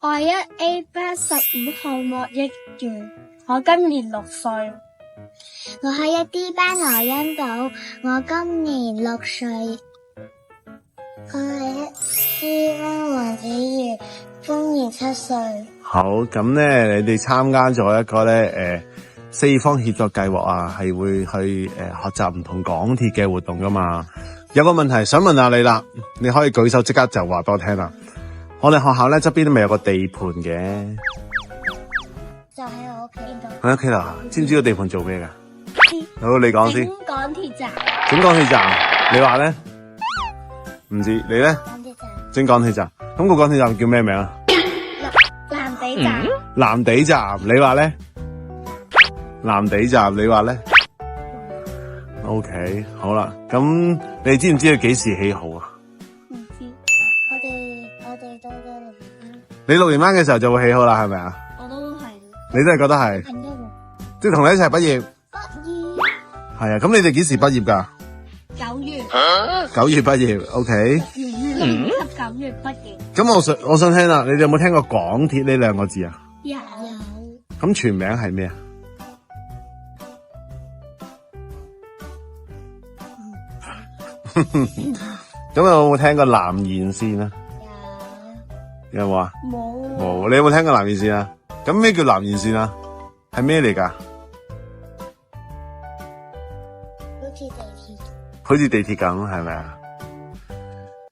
我係1A 班15號莫益如，我今年6歲。我係1D 班羅恩寶，我今年6歲。我係1C 班黃子瑜，今年7歲。好，咁咧，你哋參加咗一個咧，四方協作計劃啊，係會去學習唔同港鐵嘅活動噶嘛。有個問題想問下你啦，你可以舉手即刻就話俾我聽啦。我哋學校咧側邊都咪有個地盤嘅，就喺我屋企度。喺屋企樓下，知唔知個地盤做咩噶？好，你講先。整港鐵站。整港鐵站，你話咧？唔知，你咧？港鐵站。整港鐵站，咁個港鐵站叫咩名啊？藍地站。藍地站，你話咧？藍地站，你話咧？OK， 好啦，咁你知唔知佢幾時起好啊？唔知。我哋到6年班。你6年班嘅時候就會起好啦，係咪啊？我都係。你真係覺得係？係咯。即係同你一齊畢業？畢業。係啊，咁你哋幾時畢業噶9月。9月畢業 ，OK。6級9月畢業。咁我想聽啦，你哋有冇聽過港鐵呢2個字啊？有。咁全名係咩啊？咁有冇聽過藍延線啊？有冇啊？冇。你有冇聽過藍延線啊？咁咩叫藍延線啊？係咩嚟噶？好似地鐵。好似地鐵咁，係咪啊？